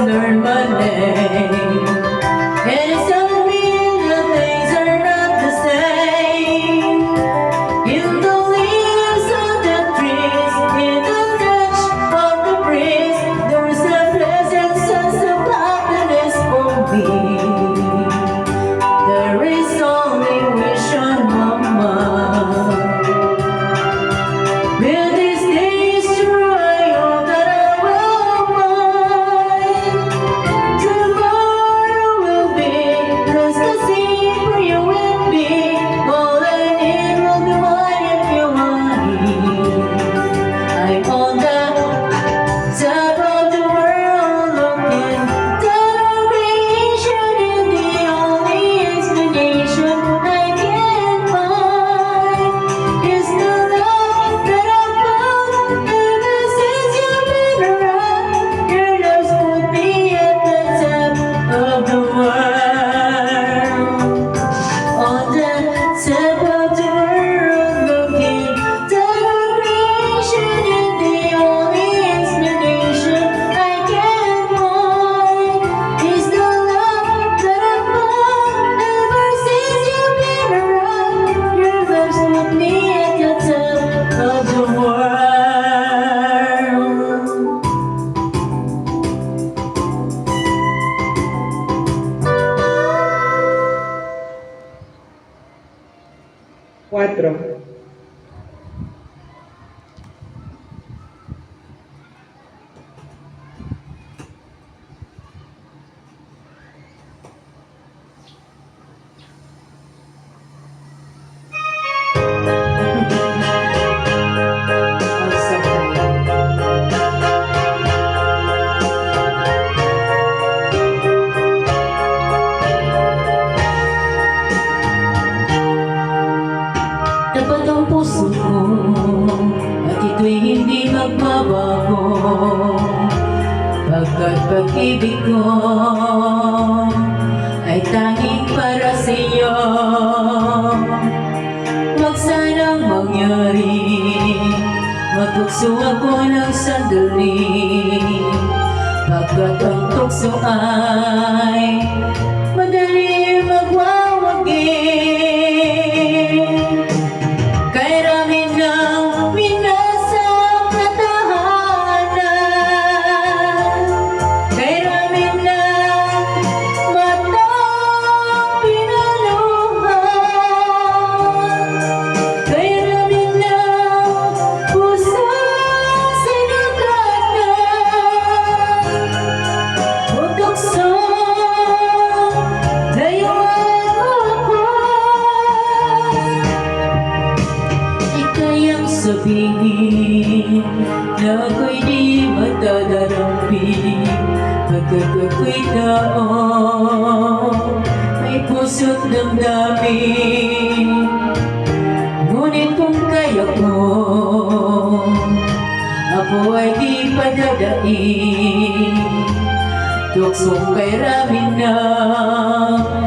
learn my name. And it's telling me that things are not the same. In the leaves of the trees, in the touch of the breeze, there's a pleasant sense of happiness for me. There is only wish on my mind. Will these days try all that I will find? Tomorrow will be just the same for you and me. All I need will be mine if you want me. I'm on the top of the world looking down on creation, and the only explanation I can find is the love that I found ever since you've been around. Your love's put me at the top of the world. On the top of the world looking down on creation, and the only explanation I can find is the love that I found ever since you've been around. Your love's put me at the top of the world. 4. Tapat ang puso ko at ito'y hindi magbabago, pagkat pag-ibig ko ay tanging para sa iyo. Huwag sanang mangyari matukso ako ng sandali, pagkat ang tukso ay madali magwawagi. Kay rami ng minasang katahanan, kay rami ng matang pinaluhan, kay rami ng pusang sinagatan. Huwag tukso, layuan mo ako. Ika'y ang sabihin na ako'y di matadarampi, pagkat ako'y tao, may puso't damdamin. Ngunit kung kaya ko, ako ay di padadain. Tuksong kay rami ng